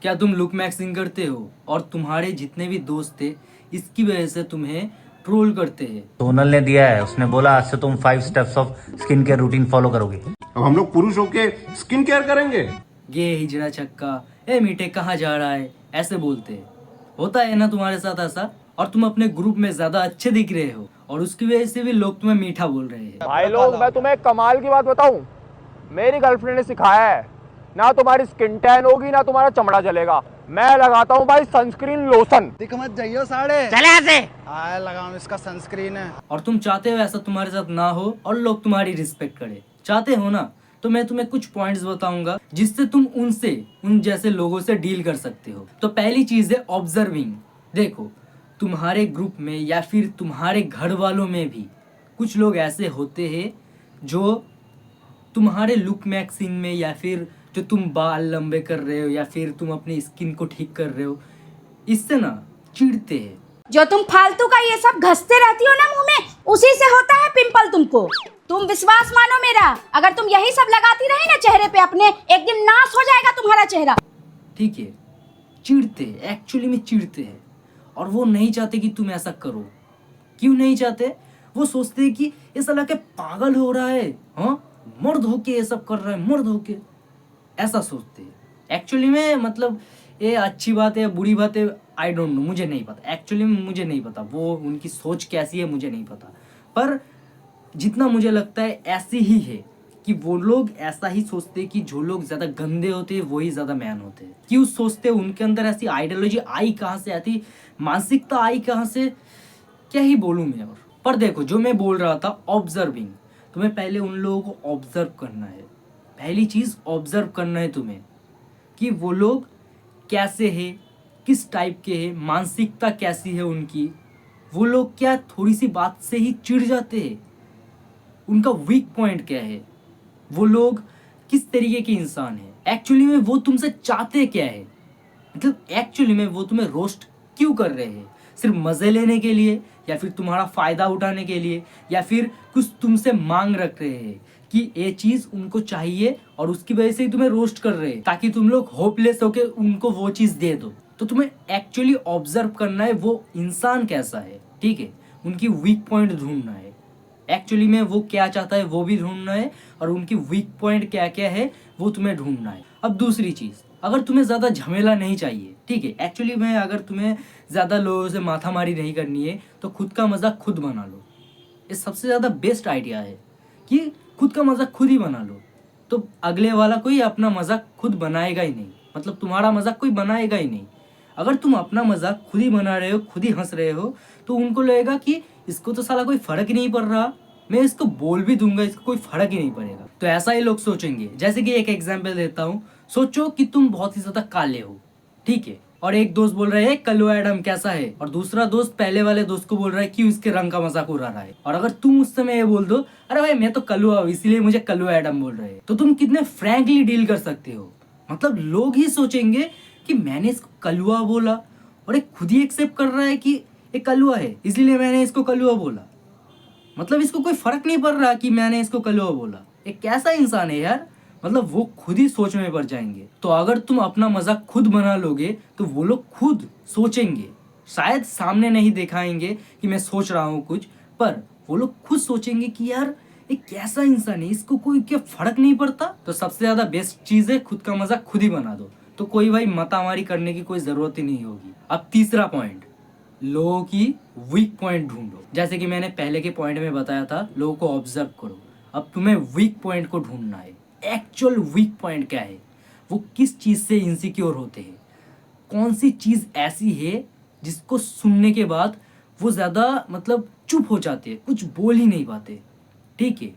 क्या तुम look maxing करते हो और तुम्हारे जितने भी दोस्त थे इसकी वजह से तुम्हें ट्रोल करते हैं? सोनल ने दिया है, उसने बोला आज से तुम 5 steps of skin care routine follow करोगे। अब हम लोग पुरुष होके स्किन केयर करेंगे? गे हिजड़ा चक्का, ए मीठे कहाँ जा रहा है, ऐसे बोलते हैं। होता है ना तुम्हारे साथ ऐसा? और तुम अपने ग्रुप में ज्यादा अच्छे दिख रहे हो और उसकी वजह से भी लोग तुम्हें मीठा बोल रहे हैं। भाई लोग, मैं तुम्हें एक कमाल की बात बताऊं, मेरी गर्लफ्रेंड ने सिखाया है, ना तुम्हारी स्किन टैन होगी ना तुम्हारा चमड़ा जलेगा। मैं लगाता हूं भाई सनस्क्रीन लोशन। दिख मत जाइयो साढ़े, चले ऐसे आए लगाओ, इसका सनस्क्रीन है। और तुम चाहते हो ऐसा तुम्हारे साथ ना हो और लोग तुम्हारी रिस्पेक्ट करें, चाहते हो ना? तो मैं तुम्हें कुछ पॉइंट्स बताऊंगा जिससे तुम उन जैसे लोगों से डील कर सकते हो। तो पहली चीज है ऑब्जर्विंग। देखो, तुम्हारे ग्रुप में या फिर तुम्हारे घर वालों में भी कुछ लोग ऐसे होते हैं जो तुम्हारे लुक मैक्सिंग में या फिर जो तुम बाल लंबे कर रहे हो या फिर तुम अपनी स्किन को ठीक कर रहे हो, इससे ना चिढ़ते हैं। जो तुम फालतू का ये सब घसते रहती हो ना मुंह में, उसी से होता है पिंपल तुमको। तुम विश्वास मानो मेरा, अगर तुम यही सब लगाती रही ना चेहरे पे अपने, एक दिन नाश हो जाएगा तुम्हारा चेहरा। ठीक है, चिढ़ते, एक्चुअली में चिढ़ते हैं और वो नहीं चाहते कि तुम ऐसा करो। क्यों नहीं चाहते? वो सोचते हैं कि ये साला क्या पागल हो रहा है, हाँ, मर्द होके ये सब कर रहा है, मर्द होके, ऐसा सोचते हैं। एक्चुअली में मतलब ये अच्छी बात है बुरी बात है, आई डोंट नो, मुझे नहीं पता। एक्चुअली में मुझे नहीं पता वो उनकी सोच कैसी है, मुझे नहीं पता। पर जितना मुझे लगता है ऐसी ही है कि वो लोग ऐसा ही सोचते हैं कि जो लोग ज्यादा गंदे होते हैं वही ज्यादा मैन होते हैं। क्यों सोचते हैं? उनके अंदर ऐसी आइडियोलॉजी आई कहाँ से, आती मानसिकता आई कहाँ से, क्या ही बोलूँ मैं। और पर देखो, जो मैं बोल रहा था ऑब्जर्विंग, तुम्हें पहले उन लोगों को ऑब्जर्व करना है। पहली चीज ऑब्जर्व करना है तुम्हें कि वो लोग कैसे है, किस टाइप के हैं, मानसिकता कैसी है उनकी। वो लोग क्या थोड़ी सी बात से ही चिढ़ जाते हैं? उनका वीक पॉइंट क्या है? वो लोग किस तरीके के इंसान है? एक्चुअली में वो तुमसे चाहते क्या है? मतलब एक्चुअली में वो तुम्हें रोस्ट क्यों कर रहे हैं? सिर्फ मजे लेने के लिए या फिर तुम्हारा फायदा उठाने के लिए या फिर कुछ तुमसे मांग रख रहे हैं कि ये चीज उनको चाहिए और उसकी वजह से ही तुम्हें रोस्ट कर रहे हैं ताकि तुम लोग होपलेस होके उनको वो चीज दे दो। तो तुम्हें एक्चुअली ऑब्जर्व करना है वो इंसान कैसा है, ठीक है? उनकी वीक पॉइंट ढूंढना है। एक्चुअली में वो क्या चाहता है वो भी ढूंढना है और उनकी वीक पॉइंट क्या क्या है वो तुम्हें ढूंढना है। अब दूसरी चीज, अगर तुम्हें ज्यादा झमेला नहीं चाहिए, ठीक है, एक्चुअली में अगर तुम्हें ज्यादा लोगों से माथामारी नहीं करनी है तो खुद का मजाक खुद बना लो। ये सबसे ज्यादा बेस्ट आइडिया है कि खुद का मजाक खुद ही बना लो। तो अगले वाला कोई अपना मजाक खुद बनाएगा ही नहीं, मतलब तुम्हारा मजाक कोई बनाएगा ही नहीं। अगर तुम अपना मजाक खुद ही बना रहे हो, खुद ही हंस रहे हो, तो उनको लगेगा कि इसको तो साला कोई फर्क ही नहीं पड़ रहा, मैं इसको बोल भी दूंगा, इसको कोई फर्क ही नहीं पड़ेगा। तो ऐसा ही लोग सोचेंगे। जैसे कि एक एग्जांपल देता हूँ, सोचो कि तुम बहुत ही ज्यादा काले हो, ठीक है, और एक दोस्त बोल रहा है कल्लू एडम कैसा है, और दूसरा दोस्त पहले वाले दोस्त को बोल रहा है क्यों इसके रंग का मजाक उड़ा रहा है। और अगर तुम उस समय ये बोल दो अरे भाई मैं तो कल्लू हूँ इसीलिए मुझे कल्लू एडम बोल रहे हैं, तो तुम कितने फ्रैंकली डील कर सकते हो। मतलब लोग ही सोचेंगे कि मैंने इसको कलुआ बोला और ये खुद ही एक्सेप्ट कर रहा है कि ये कलुआ है इसलिए मैंने इसको कलुआ बोला। मतलब इसको कोई फर्क नहीं पड़ रहा कि मैंने इसको कलुआ बोला। ये कैसा इंसान है यार, मतलब वो खुद ही सोच में पड़ जाएंगे। तो अगर तुम अपना मजाक खुद बना लोगे तो वो लोग खुद सोचेंगे, शायद सामने नहीं दिखाएंगे कि मैं सोच रहा हूँ कुछ, पर वो लोग खुद सोचेंगे कि यार ये कैसा इंसान है, इसको कोई क्या फर्क नहीं पड़ता। तो सबसे ज्यादा बेस्ट चीज है खुद का मजाक खुद ही बना दो, तो कोई भाई मातामारी करने की कोई जरूरत ही नहीं होगी। अब तीसरा पॉइंट, लोगों की वीक पॉइंट ढूंढो। जैसे कि मैंने पहले के पॉइंट में बताया था, लोगों को ऑब्जर्व करो। अब तुम्हें वीक पॉइंट को ढूंढना है। एक्चुअल वीक पॉइंट क्या है, वो किस चीज से इनसिक्योर होते हैं, कौन सी चीज ऐसी है जिसको सुनने के बाद वो ज्यादा मतलब चुप हो जाते हैं, कुछ बोल ही नहीं पाते, ठीक है।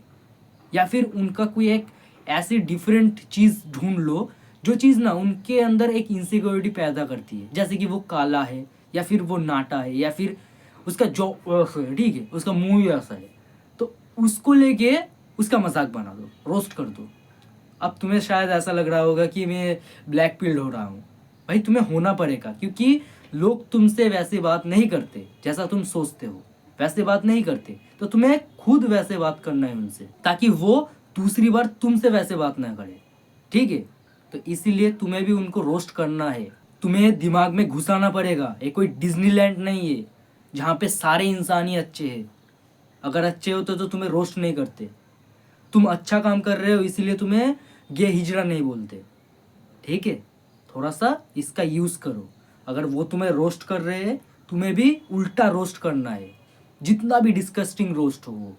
या फिर उनका कोई एक ऐसी डिफरेंट चीज ढूंढ लो जो चीज ना उनके अंदर एक इनसिक्योरिटी पैदा करती है। जैसे कि वो काला है या फिर वो नाटा है या फिर उसका जो ठीक है उसका मुंह ही ऐसा है, तो उसको लेके उसका मजाक बना दो, रोस्ट कर दो। अब तुम्हें शायद ऐसा लग रहा होगा कि मैं ब्लैक पिल्ड हो रहा हूँ, भाई तुम्हें होना पड़ेगा, क्योंकि लोग तुमसे वैसे बात नहीं करते जैसा तुम सोचते हो, वैसे बात नहीं करते। तो तुम्हें खुद वैसे बात करना है उनसे, ताकि वो दूसरी बार तुमसे वैसे बात ना करे, ठीक है। तो इसीलिए तुम्हें भी उनको रोस्ट करना है। तुम्हें दिमाग में घुसाना पड़ेगा, ये कोई डिज्नीलैंड नहीं है जहाँ पे सारे इंसान ही अच्छे हैं। अगर अच्छे होते तो तुम्हें रोस्ट नहीं करते। तुम अच्छा काम कर रहे हो इसीलिए तुम्हें गे हिजड़ा नहीं बोलते, ठीक है? थोड़ा सा इसका यूज़ करो। अगर वो तुम्हें रोस्ट कर रहे हैं, तुम्हें भी उल्टा रोस्ट करना है, जितना भी डिस्कस्टिंग रोस्ट हो वो।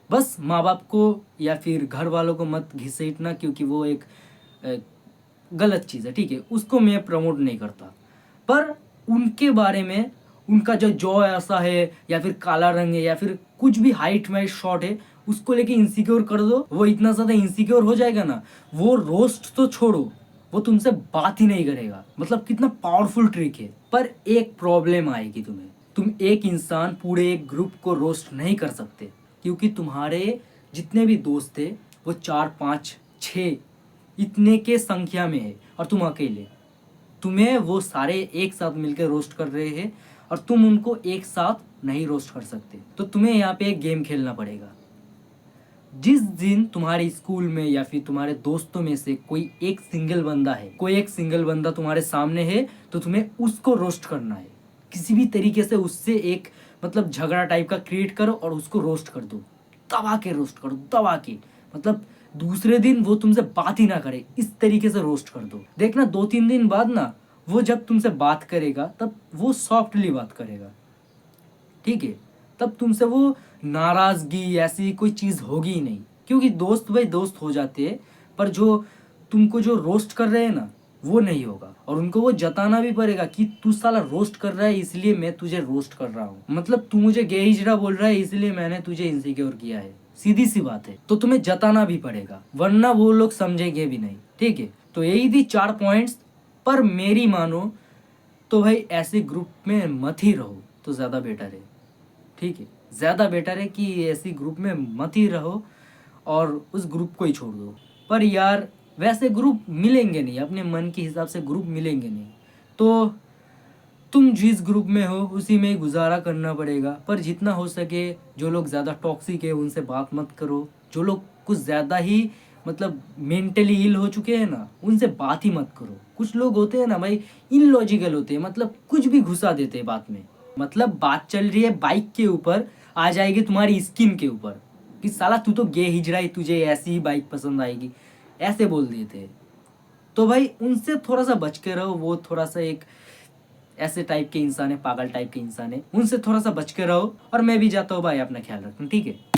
बस माँ बाप को या फिर घर वालों को मत घिसेटना, क्योंकि वो एक गलत चीज़ है, ठीक है? उसको मैं प्रमोट नहीं करता, पर उनके बारे में उनका जो जॉ ऐसा है या फिर काला रंग है या फिर कुछ भी हाइट में शॉर्ट है, उसको लेके इनसिक्योर कर दो। वो इतना ज़्यादा इनसिक्योर हो जाएगा ना, वो रोस्ट तो छोड़ो, वो तुमसे बात ही नहीं करेगा। मतलब कितना पावरफुल ट्रिक है। पर एक प्रॉब्लम आएगी तुम्हें, तुम एक इंसान पूरे एक ग्रुप को रोस्ट नहीं कर सकते, क्योंकि तुम्हारे जितने भी दोस्त थे वो 4, 5, 6 इतने के संख्या में है और तुम अकेले। तुम्हें वो सारे एक साथ मिलकर रोस्ट कर रहे हैं और तुम उनको एक साथ नहीं रोस्ट कर सकते। तो तुम्हें यहाँ पे एक गेम खेलना पड़ेगा। जिस दिन तुम्हारे स्कूल में या फिर तुम्हारे दोस्तों में से कोई एक सिंगल बंदा है, कोई एक सिंगल बंदा तुम्हारे सामने है, तो तुम्हें उसको रोस्ट करना है। किसी भी तरीके से उससे एक मतलब झगड़ा टाइप का क्रिएट करो और उसको रोस्ट कर दो, दबा के रोस्ट करो, दबा के। मतलब दूसरे दिन वो तुमसे बात ही ना करे, इस तरीके से रोस्ट कर दो। देखना 2-3 दिन बाद ना वो जब तुमसे बात करेगा तब वो सॉफ्टली बात करेगा, ठीक है? तब तुमसे वो नाराज़गी ऐसी कोई चीज़ होगी ही नहीं, क्योंकि दोस्त भाई दोस्त हो जाते हैं, पर जो तुमको जो रोस्ट कर रहे हैं ना वो नहीं होगा। और उनको वो जताना भी पड़ेगा कि तू साला रोस्ट कर रहा है इसलिए मैं तुझे रोस्ट कर रहा हूँ। मतलब तू मुझे गे हिजड़ा बोल रहा है इसलिए मैंने तुझे इनसिक्योर किया है, सीधी सी बात है। तो तुम्हें जताना भी पड़ेगा, वरना वो लोग समझेंगे भी नहीं, ठीक है? तो यही थी 4 पॉइंट्स। पर मेरी मानो तो भाई ऐसे ग्रुप में मत ही रहो तो ज़्यादा बेटर है, ठीक है? ज़्यादा बेटर है कि ऐसी ग्रुप में मत ही रहो और उस ग्रुप को ही छोड़ दो। पर यार वैसे ग्रुप मिलेंगे नहीं, अपने मन के हिसाब से ग्रुप मिलेंगे नहीं, तो तुम जिस ग्रुप में हो उसी में गुजारा करना पड़ेगा। पर जितना हो सके जो लोग ज़्यादा टॉक्सिक है उनसे बात मत करो। जो लोग कुछ ज़्यादा ही मतलब मेंटली इल हो चुके हैं ना, उनसे बात ही मत करो। कुछ लोग होते हैं ना भाई, इलॉजिकल होते हैं, मतलब कुछ भी घुसा देते हैं बात में। मतलब बात चल रही है बाइक के ऊपर, आ जाएगी तुम्हारी स्किन के ऊपर कि साला तू तो गे हिजड़ा है, तुझे ऐसी ही बाइक पसंद आएगी, ऐसे बोल देते हैं। तो भाई उनसे थोड़ा सा बच के रहो। वो थोड़ा सा एक ऐसे टाइप के इंसान है, पागल टाइप के इंसान है, उनसे थोड़ा सा बच के रहो। और मैं भी जाता हूँ भाई, अपना ख्याल रखना, ठीक है?